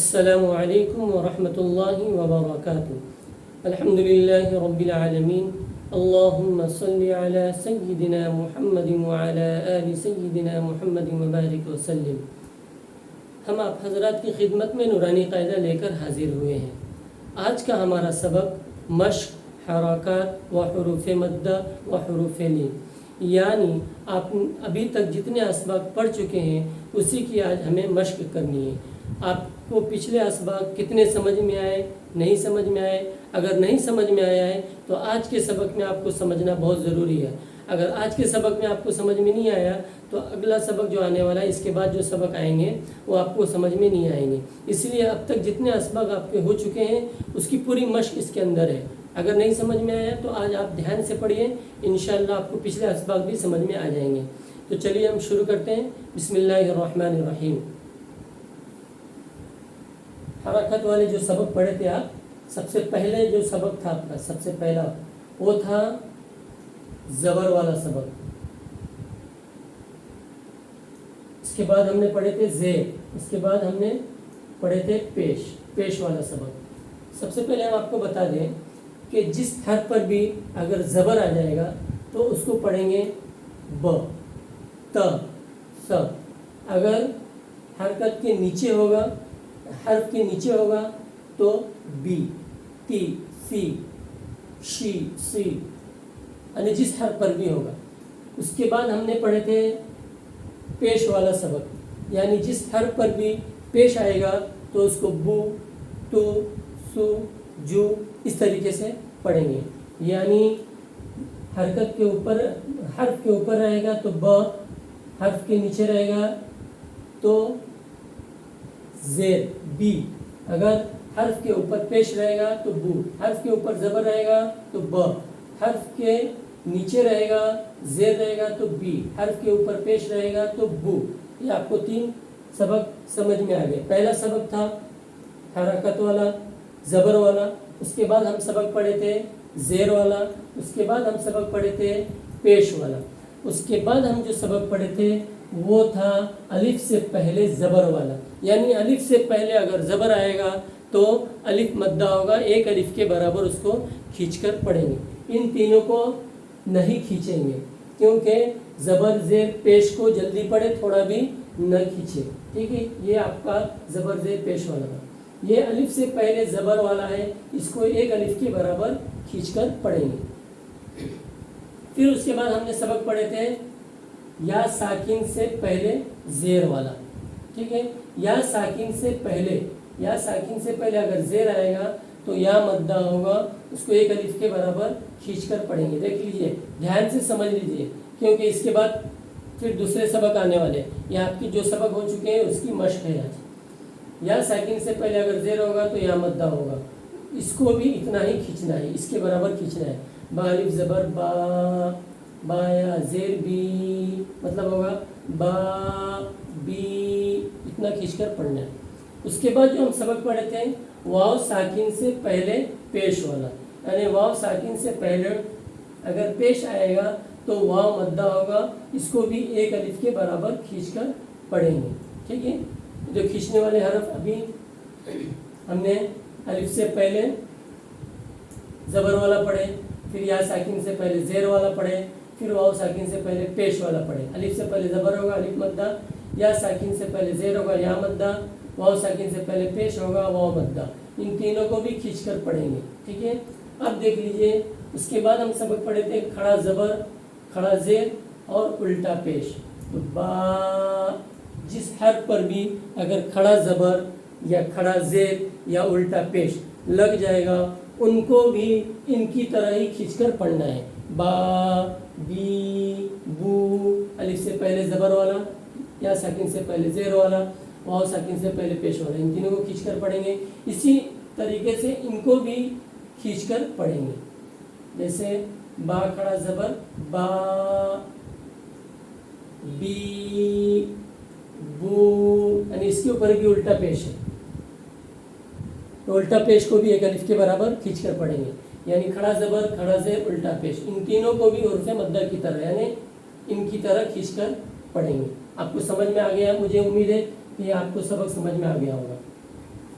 السلام علیکم ورحمۃ اللہ وبرکاتہ۔ الحمد للہ رب العالمین، اللہم صلی علی سیدنا محمد وعلی آل سیدنا محمد وبارک وسلم۔ ہم آپ حضرات کی خدمت میں نورانی قاعدہ لے کر حاضر ہوئے ہیں۔ آج کا ہمارا سبق مشق حرکات و حروف مدہ و حروف لین، یعنی آپ ابھی تک جتنے اسباق پڑھ چکے ہیں اسی کی آج ہمیں مشق کرنی ہے۔ آپ کو پچھلے اسباق کتنے سمجھ میں آئے، نہیں سمجھ میں آئے؟ اگر نہیں سمجھ میں آیا ہے تو آج کے سبق میں آپ کو سمجھنا بہت ضروری ہے۔ اگر آج کے سبق میں آپ کو سمجھ میں نہیں آیا تو اگلا سبق جو آنے والا ہے، اس کے بعد جو سبق آئیں گے وہ آپ کو سمجھ میں نہیں آئیں گے۔ اس لیے اب تک جتنے اسباق آپ کے ہو چکے ہیں اس کی پوری مشق اس کے اندر ہے۔ اگر نہیں سمجھ میں آیا تو آج آپ دھیان سے پڑھیے، انشاءاللہ آپ کو پچھلے اسباق بھی سمجھ میں آ جائیں گے۔ تو چلیے ہم شروع کرتے ہیں۔ بسم اللہ الرحمن الرحیم۔ حرکت والے جو سبق پڑھے تھے آپ، سب سے پہلے جو سبق تھا آپ کا، سب سے پہلا وہ تھا زبر والا سبق۔ اس کے بعد ہم نے پڑھے تھے زیر، اس کے بعد ہم نے پڑھے تھے پیش والا سبق۔ سب سے پہلے ہم آپ کو بتا دیں کہ جس حرف پر بھی اگر زبر آ جائے گا تو اس کو پڑھیں گے ب، ت، س۔ اگر حرکت کے نیچے ہوگا، حرف کے نیچے ہوگا تو بی، تی، سی، شی، سی، یعنی جس حرف پر بھی ہوگا۔ اس کے بعد ہم نے پڑھے تھے پیش والا سبق، یعنی جس حرف پر بھی پیش آئے گا تو اس کو بو، تو، سو، جو، اس طریقے سے پڑھیں گے۔ یعنی حرکت کے اوپر، حرف کے اوپر رہے گا تو ب، حرف کے نیچے رہے گا تو زیر، بی۔ اگر حرف کے اوپر پیش رہے گا تو بو، حرف کے اوپر زبر رہے گا تو ب، حرف کے نیچے رہے گا زیر رہے گا تو بی، حرف کے اوپر پیش رہے گا تو بو۔ یہ آپ کو تین سبق سمجھ میں آ گئے۔ پہلا سبق تھا حرکت والا، زبر والا۔ اس کے بعد ہم سبق پڑھے تھے زیر والا۔ اس کے بعد ہم سبق پڑھے تھے پیش والا۔ اس کے بعد ہم جو سبق پڑھے تھے وہ تھا الف سے پہلے زبر والا، یعنی الف سے پہلے اگر زبر آئے گا تو الف مدہ ہوگا، ایک الف کے برابر اس کو کھینچ کر پڑھیں گے۔ ان تینوں کو نہیں کھینچیں گے کیونکہ زبر زیر پیش کو جلدی پڑھے، تھوڑا بھی نہ کھینچے، ٹھیک ہے؟ یہ آپ کا زبر زیر پیش والا تھا۔ یہ الف سے پہلے زبر والا ہے، اس کو ایک الف کے برابر کھینچ کر پڑھیں گے۔ پھر اس کے بعد ہم نے سبق پڑھے تھے یا ساکن سے پہلے زیر والا، ٹھیک ہے؟ یا ساکن سے پہلے، یا ساکن سے پہلے اگر زیر آئے گا تو یا مدہ ہوگا، اس کو ایک الف کے برابر کھینچ کر پڑھیں گے۔ دیکھ لیجئے، دھیان سے سمجھ لیجئے کیونکہ اس کے بعد پھر دوسرے سبق آنے والے ہیں۔ یہ آپ کی جو سبق ہو چکے ہیں اس کی مشق ہے آج۔ یا ساکن سے پہلے اگر زیر ہوگا تو یا مدہ ہوگا، اس کو بھی اتنا ہی کھینچنا ہے، اس کے برابر کھینچنا ہے۔ با الف زبر با، بایا زیر بی، مطلب ہوگا با بی، اتنا کھینچ کر پڑھنا ہے۔ اس کے بعد جو ہم سبق پڑھے تھے واو ساکن سے پہلے پیش والا، یعنی واو ساکن سے پہلے اگر پیش آئے گا تو واو مدہ ہوگا، اس کو بھی ایک الف کے برابر کھینچ کر پڑھیں گے، ٹھیک ہے؟ جو کھینچنے والے حرف ابھی ہم نے الف سے پہلے زبر والا پڑھے، پھر یا ساکن سے پہلے زیر والا پڑھے، پھر واو ساکن سے پہلے پیش والا پڑھے۔ الف سے پہلے زبر ہوگا الف مدہ، یا ساکن سے پہلے زیر ہوگا یا مدہ، واو ساکن سے پہلے پیش ہوگا واو مدہ۔ ان تینوں کو بھی کھینچ کر پڑھیں گے، ٹھیک ہے؟ اب دیکھ لیجئے، اس کے بعد ہم سبق پڑھے تھے کھڑا زبر، کھڑا زیر اور الٹا پیش۔ تو با، جس حرف پر بھی اگر کھڑا زبر یا کھڑا زیر یا الٹا پیش لگ جائے گا ان کو بھی ان کی طرح ہی کھینچ کر پڑھنا ہے۔ با، بی، بو، الف سے پہلے زبر والا، یا ساکن سے پہلے زیر والا، واو ساکن سے پہلے پیش والا، ان تینوں کو کھینچ کر پڑھیں گے۔ اسی طریقے سے ان کو بھی کھینچ کر پڑھیں گے، جیسے با کھڑا زبر با، بی، بو، یعنی اس کے اوپر بھی الٹا پیش ہے تو الٹا پیش کو بھی ایک الف کے برابر کھینچ کر پڑھیں گے، یعنی کھڑا زبر، کھڑا زیر، الٹا پیش، ان تینوں کو بھی حروف مدہ کی طرح، یعنی ان کی طرح کھینچ کر پڑھیں گے۔ آپ کو سمجھ میں آ گیا؟ مجھے امید ہے کہ آپ کو سبق سمجھ میں آ گیا ہوگا۔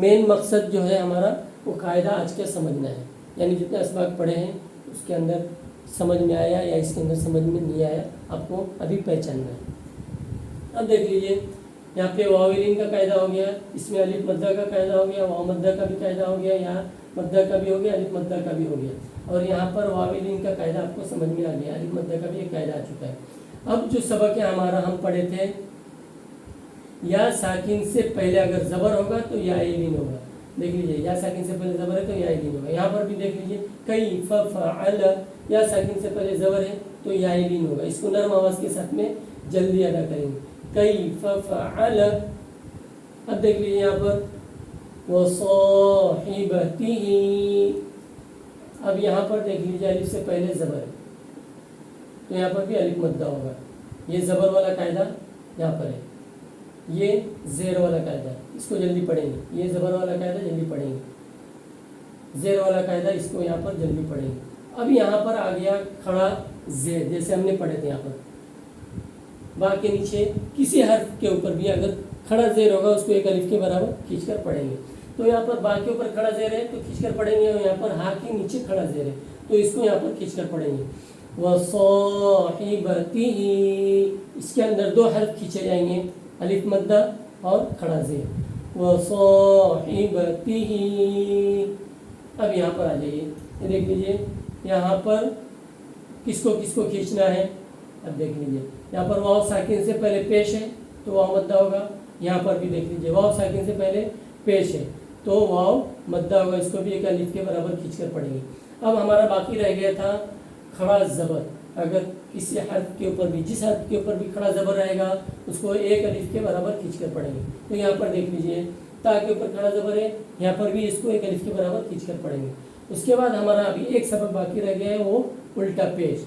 مین مقصد جو ہے ہمارا وہ قاعدہ آج کا سمجھنا ہے، یعنی جتنے اسباق پڑھے ہیں اس کے اندر سمجھ میں آیا یا اس کے اندر سمجھ میں نہیں آیا آپ کو ابھی پہچاننا ہے۔ اب دیکھ لیجئے یہاں پہ واویلین کا قاعدہ ہو گیا، اس میں الف مدہ کا قاعدہ ہو گیا، واو مدہ کا بھی قاعدہ ہو گیا، یہاں مدہ کا بھی ہو گیا، الف مدہ کا بھی ہو گیا، اور یہاں پر واویلین کا قاعدہ آپ کو سمجھ میں آ گیا، الف مدہ کا بھی ایک قاعدہ آ چکا ہے۔ اب جو سبق ہے ہمارا ہم پڑھے تھے یا ساکن سے پہلے اگر زبر ہوگا تو یا لین ہوگا، دیکھ لیجیے یا ساکن سے پہلے زبر ہے تو یا لین ہوگا، یہاں پر بھی دیکھ لیجیے کیف فعل یا ساکن سے پہلے زبر ہے تو یا لین ہوگا، اس کو نرم آواز کے ساتھ میں جلدی ادا کریں گے، کیف فعل۔ اب دیکھ لیجیے یہاں پر وصاحبتہ، اب یہاں پر دیکھ لیجیے الف سے پہلے زبر ہے تو یہاں پر بھی الف مدہ ہوگا، یہ زبر والا قاعدہ یہاں پر ہے، یہ زیر والا قاعدہ، اس کو جلدی پڑھیں گے، یہ زبر والا قاعدہ جلدی پڑھیں گے، زیر والا قاعدہ اس کو یہاں پر جلدی پڑھیں گے۔ اب یہاں پر آ گیا کھڑا زیر، جیسے ہم نے پڑھے تھے یہاں پر با کے نیچے کسی حرف کے اوپر بھی اگر کھڑا زیر ہوگا اس کو ایک الف کے برابر کھینچ کر پڑھیں گے، تو یہاں پر با کے اوپر کھڑا زیر ہے تو کھینچ کر پڑھیں گے، اور یہاں پر ہا کے نیچے کھڑا زیر ہے تو اس کو یہاں پر کھینچ کر پڑھیں گے۔ وصاحبتہ، اس کے اندر دو حرف کھینچے جائیں گے، الف مدہ اور کھڑا زیر، وصاحبتہ۔ اب یہاں پر آ جائیے، یہ دیکھ لیجیے یہاں پر کس کو کھینچنا ہے، اب دیکھ لیجیے یہاں پر واو ساکن سے پہلے پیش ہے تو واو مدہ ہوگا، یہاں پر بھی دیکھ لیجیے واو ساکن سے پہلے پیش ہے تو واو مدہ ہوگا، اس کو بھی ایک الف کے برابر کھینچ کر پڑھیں گے۔ اب ہمارا باقی رہ گیا تھا کھڑا زبر، اگر کسی حرف کے اوپر بھی جس حرف کے اوپر بھی کھڑا زبر رہے گا اس کو ایک الف کے برابر کھینچ کر پڑھیں گے، تو یہاں پر دیکھ لیجیے تا کے اوپر کھڑا زبر ہے، یہاں پر بھی اس کو ایک الف کے برابر کھینچ کر پڑھیں گے۔ اس کے بعد ہمارا ابھی ایک سبق باقی رہ گیا ہے وہ الٹا پیش،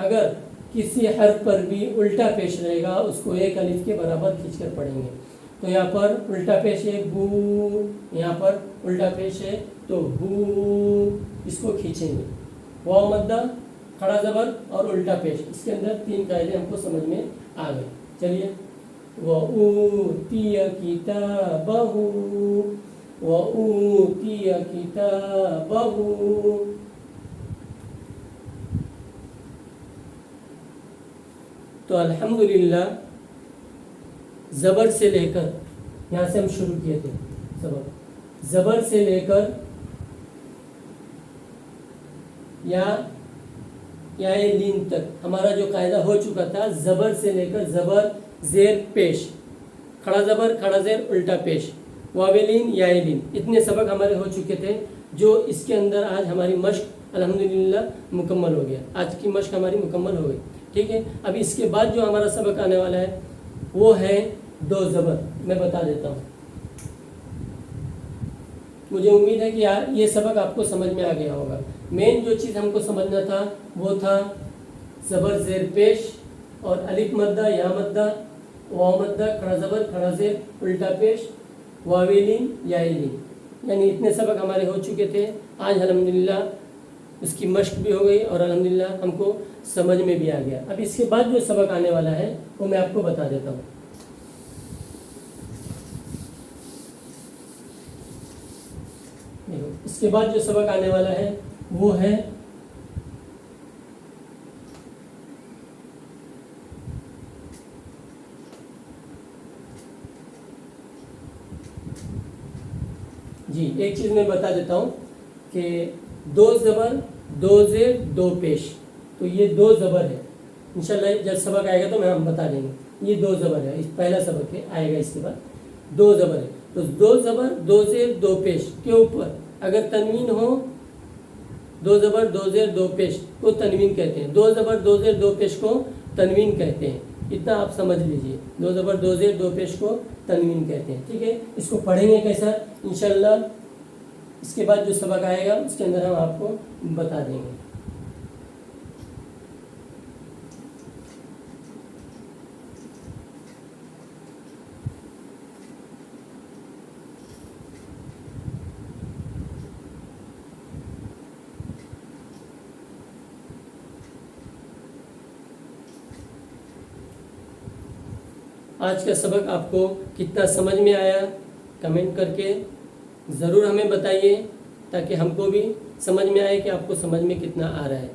اگر کسی حرف پر بھی الٹا پیش رہے گا اس کو ایک الف کے برابر کھینچ کر پڑھیں گے، تو یہاں پر الٹا پیش ہے بو، یہاں پر الٹا پیش ہے تو بو، اس کو کھینچیں گے، واو مدہ کھڑا زبر اور الٹا پیش، اس کے اندر تین قاعدے ہم کو سمجھ میں آ گئے۔ چلیے وَأُوتِيَ كِتَابَهُ، وَأُوتِيَ كِتَابَهُ۔ تو الحمدللہ زبر سے لے کر یہاں سے ہم شروع کیے تھے سبق، زبر سے لے کر یا لین تک ہمارا جو قاعدہ ہو چکا تھا، زبر سے لے کر زبر زیر پیش، کھڑا زبر کھڑا زیر الٹا پیش، واویلین یا لین، اتنے سبق ہمارے ہو چکے تھے، جو اس کے اندر آج ہماری مشق الحمدللہ مکمل ہو گیا، آج کی مشق ہماری مکمل ہو گئی، ٹھیک ہے۔ اب اس کے بعد جو ہمارا سبق آنے والا ہے وہ ہے دو زبر، میں بتا دیتا ہوں، مجھے امید ہے کہ یہ سبق آپ کو سمجھ میں آ گیا ہوگا۔ مین جو چیز ہم کو سمجھنا تھا وہ تھا زبر زیر پیش اور الف مدہ یا مدہ، واو مدہ کھڑا زبر کھڑا زیر الٹا پیش، واویلین یا لین، یعنی اتنے سبق ہمارے ہو چکے تھے، آج الحمدللہ اس کی مشق بھی ہو گئی اور الحمدللہ ہم کو سمجھ میں بھی آ گیا۔ اب اس کے بعد جو سبق آنے والا ہے وہ میں آپ کو بتا دیتا ہوں۔ اس کے بعد جو سبق آنے والا ہے وہ ہے جی ایک چیز میں بتا دیتا ہوں کہ دو زبر دو زیر دو پیش، تو یہ دو زبر ہے، انشاءاللہ جب سبق آئے گا تو ہم بتا دیں گے، یہ دو زبر ہے، پہلا سبق ہے آئے گا، اس کے بعد دو زبر ہے، تو دو زبر دو زیر دو پیش کے اوپر اگر تنوین ہو، دو زبر دو زیر دو پیش کو تنوین کہتے ہیں، دو زبر دو زیر دو پیش کو تنوین کہتے ہیں، اتنا آپ سمجھ لیجئے، دو زبر دو زیر دو پیش کو تنوین کہتے ہیں، ٹھیک ہے۔ اس کو پڑھیں گے کیسا انشاءاللہ اس کے بعد جو سبق آئے گا اس کے اندر ہم آپ کو بتا دیں گے۔ آج کا سبق آپ کو کتنا سمجھ میں آیا کمنٹ کر کے ضرور ہمیں بتائیے تاکہ ہم کو بھی سمجھ میں آئے کہ آپ کو سمجھ میں کتنا آ رہا ہے.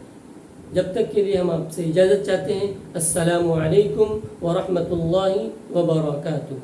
جب تک کے لیے ہم آپ سے اجازت چاہتے ہیں. السلام علیکم ورحمۃ اللہ وبرکاتہ.